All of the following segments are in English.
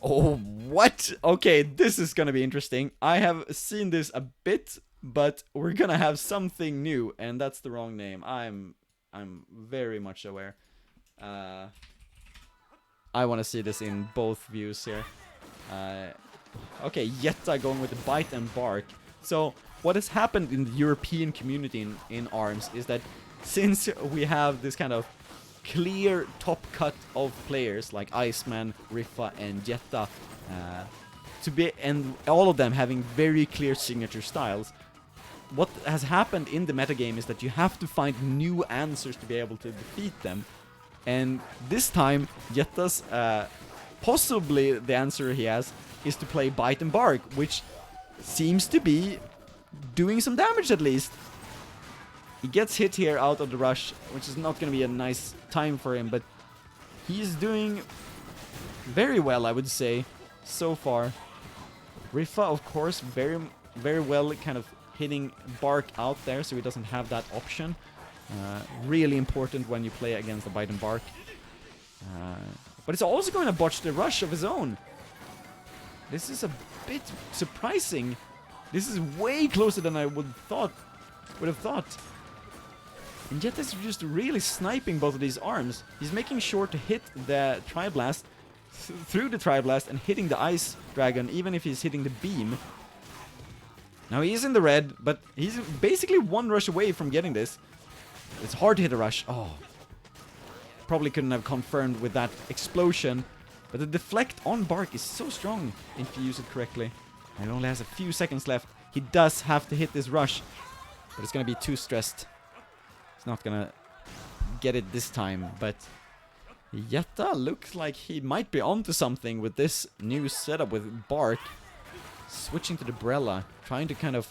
Oh, what? Okay, this is gonna be interesting. I have seen this a bit, but we're gonna have something new, and that's the wrong name. I'm very much aware. Uh, I want to see this in both views here. Uh, okay, Yätta going with the Byte and Barq. So, what has happened in the European community in ARMS is that since we have this kind of clear top cut of players like Iceman, Ripha, and Yätta, and all of them having very clear signature styles, what has happened in the metagame is that you have to find new answers to be able to defeat them. And this time, Yätta's, possibly the answer he has is to play Byte and Barq, which seems to be doing some damage at least. He gets hit here out of the rush, which is not going to be a nice time for him, but he's doing very well, I would say, so far. Ripha, of course, very, very well kind of hitting Barq out there, so he doesn't have that option. Really important when you play against the Byte and Barq. But it's also going to botch the rush of his own. This is a bit surprising. This is way closer than I would have thought. And Yätta is just really sniping both of these arms. He's making sure to hit the Tri-Blast through the Tri-Blast and hitting the Ice Dragon, even if he's hitting the beam. Now he is in the red, but he's basically one rush away from getting this. It's hard to hit a rush. Oh. Probably couldn't have confirmed with that explosion. But the deflect on Barq is so strong if you use it correctly. And it only has a few seconds left. He does have to hit this rush. But it's going to be too stressed. He's not going to get it this time. But Yätta looks like he might be onto something with this new setup with Barq. Switching to the Brella. Trying to kind of...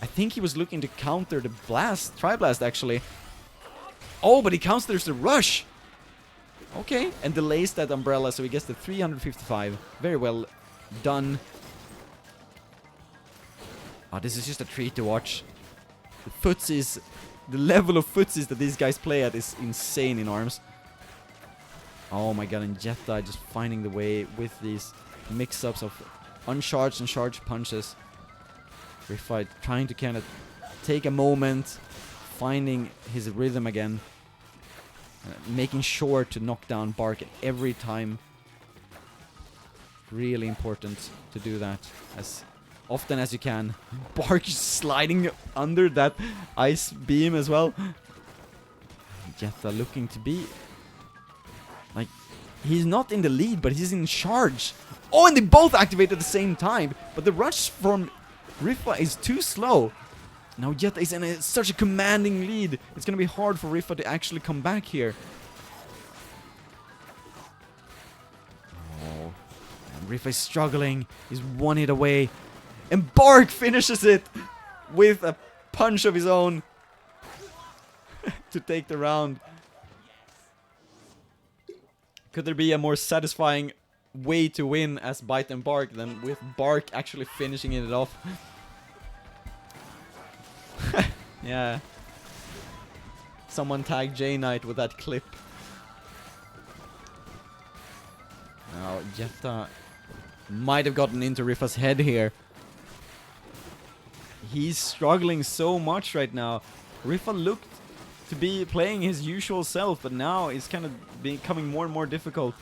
I think he was looking to counter the blast. Tri-Blast actually. Oh, but he counters the rush! Okay, and delays that umbrella, so he gets the 355. Very well done. Oh, this is just a treat to watch. The footsies, the level of footsies that these guys play at is insane in ARMS. Oh my god, and Yätta just finding the way with these mix-ups of uncharged and charged punches. Ripha trying to kind of take a moment, finding his rhythm again. Making sure to knock down Barq every time. Really important to do that as often as you can. Barq sliding under that ice beam as well. Yätta looking to be... like, he's not in the lead, but he's in charge. Oh, and they both activate at the same time. But the rush from Ripha is too slow. Now Yätta is in such a commanding lead. It's going to be hard for Ripha to actually come back here. Oh, and Ripha is struggling. He's one hit away. And Barq finishes it with a punch of his own to take the round. Could there be a more satisfying way to win as Byte and Barq than with Barq actually finishing it off? Yeah. Someone tag J-Knight with that clip. Now, Yätta might have gotten into Ripha's head here. He's struggling so much right now. Ripha looked to be playing his usual self, but now it's kind of becoming more and more difficult.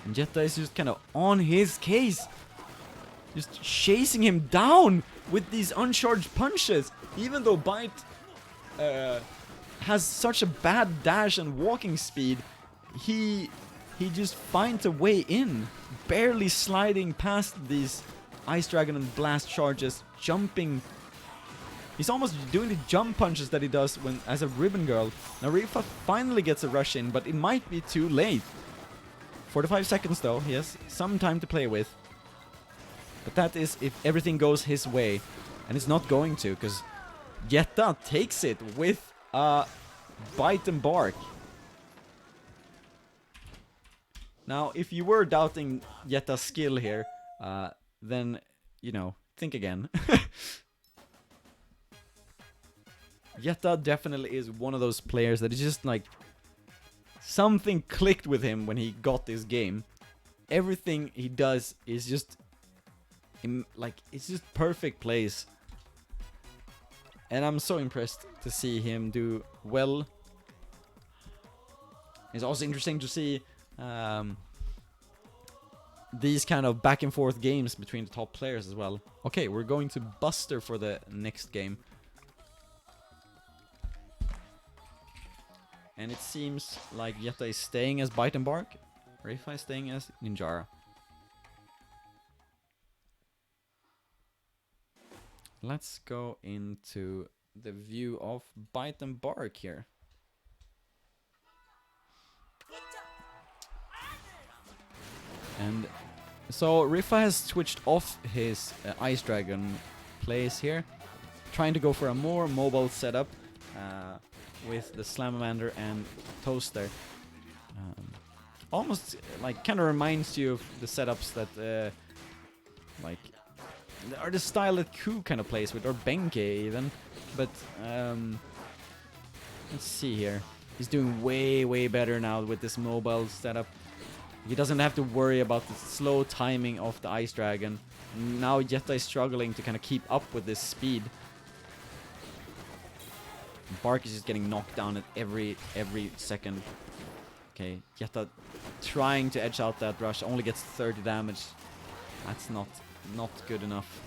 And Yätta is just kind of on his case. Just chasing him down with these uncharged punches. Even though Byte has such a bad dash and walking speed, he just finds a way in. Barely sliding past these Ice Dragon and Blast charges. Jumping. He's almost doing the jump punches that he does when as a Ribbon Girl. Now Ripha finally gets a rush in, but it might be too late. 45 seconds though. He has some time to play with. But that is if everything goes his way. And it's not going to, because Yätta takes it with Byte and Barq. Now, if you were doubting Yätta's skill here, then, you know, think again. Yätta definitely is one of those players that is just like... something clicked with him when he got this game. everything he does is just like it's just perfect plays. And I'm so impressed to see him do well. It's also interesting to see these kind of back and forth games between the top players as well. Okay, we're going to Buster for the next game. And it seems like Yätta is staying as Byte and Barq. Ripha is staying as Ninjara. Let's go into the view of Byte and Barq here. And so Ripha has switched off his Ice Dragon plays here, trying to go for a more mobile setup with the Slamamander and Toaster. Almost like kind of reminds you of the setups that like are the style that Ku kind of plays with, or Benke even. But let's see here. He's doing way better now with this mobile setup. He doesn't have to worry about the slow timing of the Ice Dragon. Now Yätta is struggling to kind of keep up with this speed. Barq is just getting knocked down at every second. Okay, Yätta trying to edge out that rush, only gets 30 damage. That's not good enough.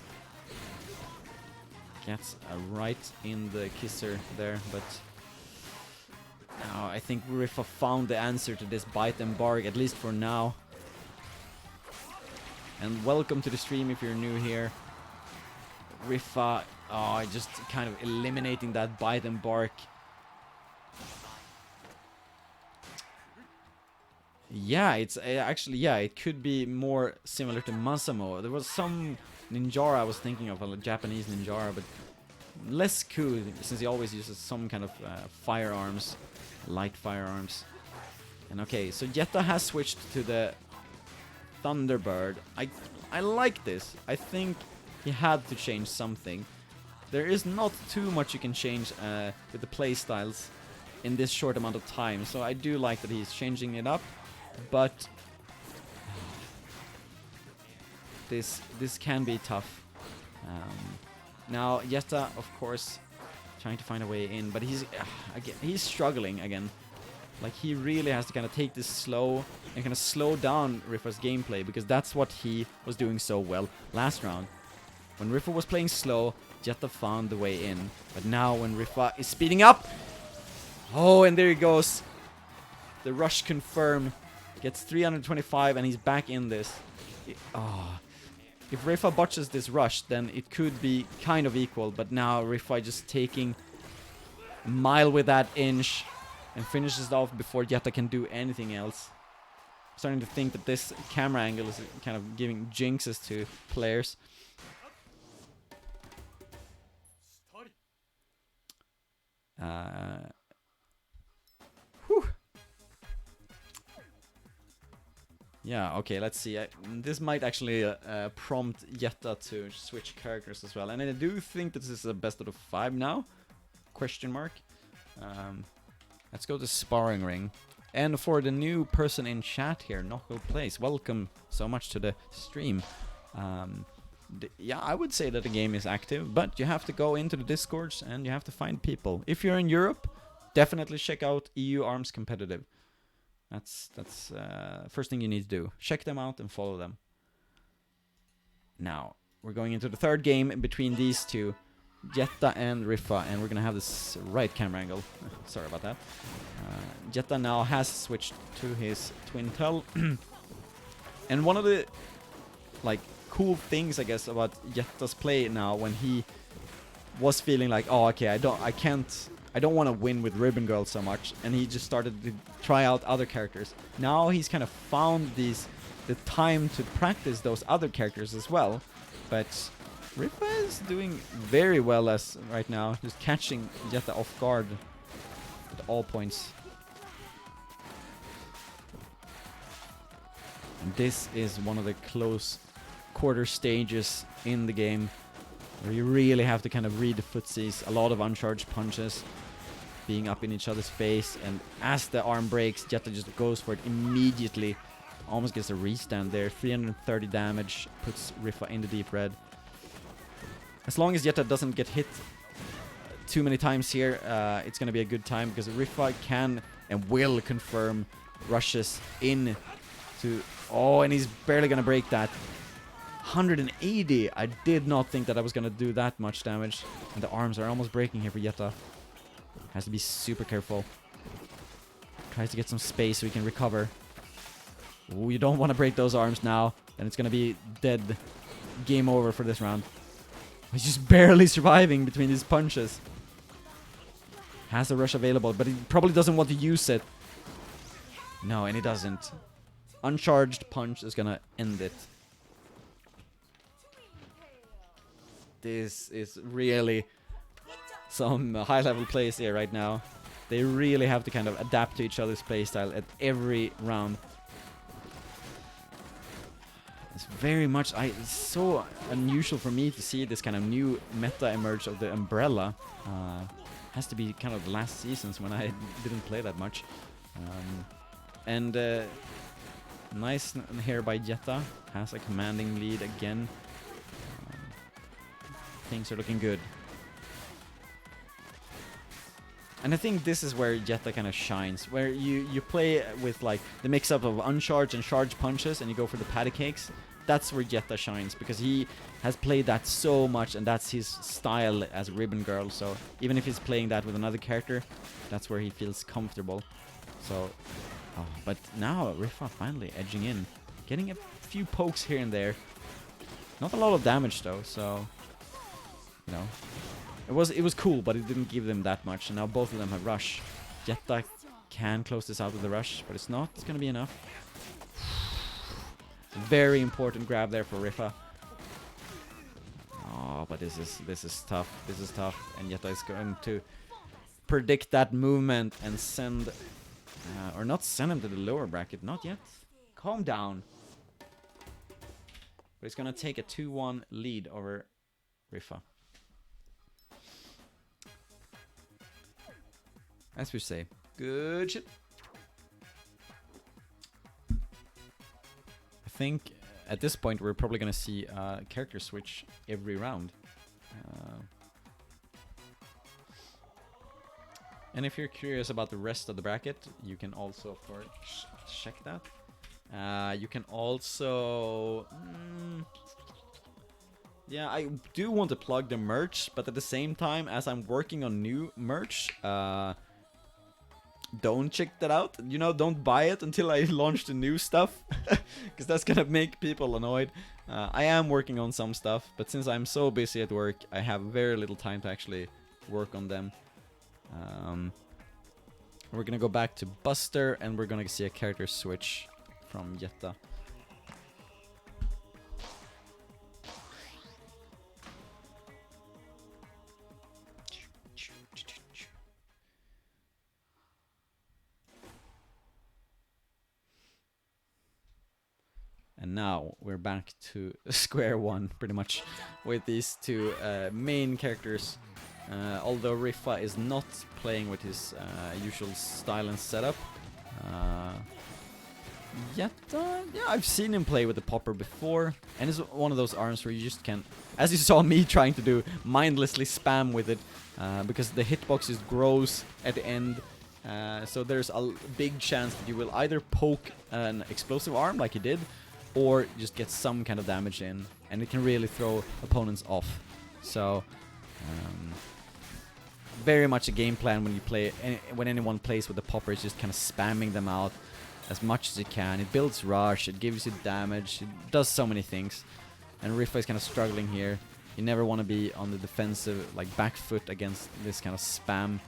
Gets right in the kisser there, but now I think Ripha found the answer to this Byte and Barq, at least for now. And welcome to the stream if you're new here. Ripha, just kind of eliminating that Byte and Barq. Yeah, it's actually, yeah, it could be more similar to Masamo. There was some Ninjara I was thinking of, a Japanese Ninjara, but less cool, since he always uses some kind of firearms, light firearms. And okay, so Yätta has switched to the Thunderbird. I like this. I think he had to change something. There is not too much you can change with the playstyles in this short amount of time, so I do like that he's changing it up. But this can be tough. Now Yätta, of course, trying to find a way in, but he's struggling again. Like, he really has to kind of take this slow and kind of slow down Ripha's gameplay, because that's what he was doing so well last round. When Ripha was playing slow, Yätta found the way in. But now when Ripha is speeding up, oh, and there he goes. The rush confirmed. Gets 325 and he's back in this. If Ripha botches this rush, then it could be kind of equal. But now Ripha just taking a mile with that inch and finishes it off before Yätta can do anything else. I'm starting to think that this camera angle is kind of giving jinxes to players. Yeah, okay, let's see. This might actually prompt Yätta to switch characters as well. And I do think that this is a best out of 5 now. Question mark. Let's go to Sparring Ring. And for the new person in chat here, Knocko Plays, welcome so much to the stream. Yeah, I would say that the game is active, but you have to go into the Discords and you have to find people. If you're in Europe, definitely check out EU Arms Competitive. That's first thing you need to do. Check them out and follow them. Now, we're going into the third game between these two, Yätta and Ripha, and we're gonna have this right camera angle. Sorry about that. Yätta now has switched to his Twin Tail. And one of the cool things, I guess, about Yätta's play now, when he was feeling like, oh, okay, I don't want to win with Ribbon Girl so much, and he just started to try out other characters. Now he's kind of found the time to practice those other characters as well. But Ripha is doing very well as right now, just catching Yätta off guard at all points. And this is one of the close quarter stages in the game, where you really have to kind of read the footsies, a lot of uncharged punches, being up in each other's face, and as the arm breaks, Yätta just goes for it immediately. Almost gets a restand there. 330 damage. Puts Ripha in the deep red. As long as Yätta doesn't get hit too many times here, it's going to be a good time. Because Ripha can and will confirm rushes in to... Oh, and he's barely going to break that. 180. I did not think that I was going to do that much damage. And the arms are almost breaking here for Yätta. Has to be super careful. Tries to get some space so he can recover. Ooh, you don't want to break those arms now. Then it's going to be dead. Game over for this round. He's just barely surviving between these punches. Has a rush available, but he probably doesn't want to use it. No, and he doesn't. Uncharged punch is going to end it. This is really some high-level plays here right now. They really have to kind of adapt to each other's playstyle at every round. It's very much... it's so unusual for me to see this kind of new meta emerge of the umbrella. Has to be kind of the last seasons when I didn't play that much. Nice here by Yätta. Has a commanding lead again. Things are looking good. And I think this is where Yätta kind of shines, where you play with like the mix-up of uncharged and charged punches and you go for the patty cakes. That's where Yätta shines, because he has played that so much and that's his style as Ribbon Girl. So even if he's playing that with another character, that's where he feels comfortable. So, but now Ripha finally edging in, getting a few pokes here and there. Not a lot of damage though, so you know. It was cool, but it didn't give them that much, and now both of them have rush. Yätta can close this out with the rush, but it's not gonna be enough. Very important grab there for Ripha. Oh, but this is tough. This is tough, and Yätta is going to predict that movement and send, or not send him to the lower bracket. Not yet. Calm down. But he's gonna take a 2-1 lead over Ripha. As we say, good shit. I think at this point we're probably gonna see a character switch every round. And if you're curious about the rest of the bracket, you can also, of course, check that. You can also... yeah, I do want to plug the merch, but at the same time, as I'm working on new merch, don't check that out. You know, don't buy it until I launch the new stuff, because that's gonna make people annoyed. I am working on some stuff, but since I'm so busy at work, I have very little time to actually work on them. We're gonna go back to Buster, and we're gonna see a character switch from Yätta. And now we're back to square one, pretty much, with these two main characters. Although Ripha is not playing with his usual style and setup. Yätta, yeah, I've seen him play with the popper before, and it's one of those arms where you just can, as you saw me trying to do, mindlessly spam with it, because the hitbox just grows at the end. So there's a big chance that you will either poke an explosive arm like he did, or just get some kind of damage in, and it can really throw opponents off. So very much a game plan when you play, when anyone plays with the popper, is just kind of spamming them out as much as you can. It builds rush, it gives you damage, it does so many things. And Ripha is kind of struggling here. You never want to be on the defensive, like back foot against this kind of spam,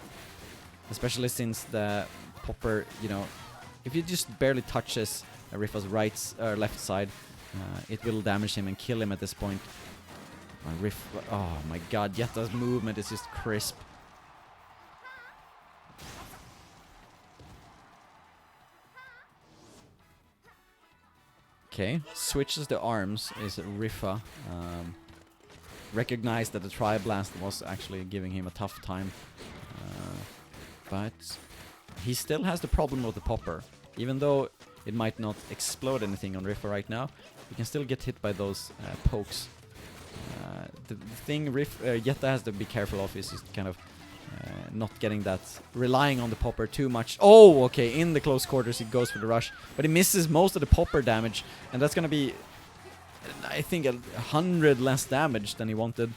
especially since the popper, you know, if it just barely touches Ripha's left side, it will damage him and kill him at this point. Oh my god, Yätta's movement is just crisp. Okay, switches the arms is Ripha. Recognized that the Tri-Blast was actually giving him a tough time. But he still has the problem with the popper. Even though it might not explode anything on Ripha right now. You can still get hit by those pokes. The thing Yätta has to be careful of is just kind of not getting that, relying on the popper too much. Oh, okay, in the close quarters he goes for the rush, but he misses most of the popper damage, and that's gonna be, I think, 100 less damage than he wanted.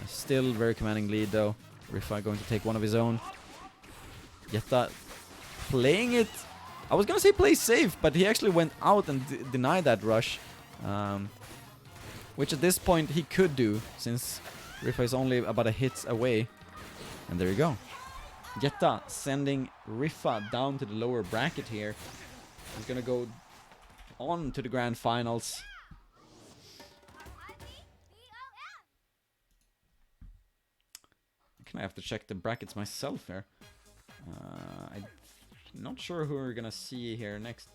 Still very commanding lead though. Ripha going to take one of his own. Yätta playing it, I was gonna say play safe, but he actually went out and denied that rush. Which at this point he could do, since Ripha is only about a hit away. And there you go. Yätta sending Ripha down to the lower bracket here. He's gonna go on to the grand finals. I have to check the brackets myself here. I'm not sure who we're gonna see here next.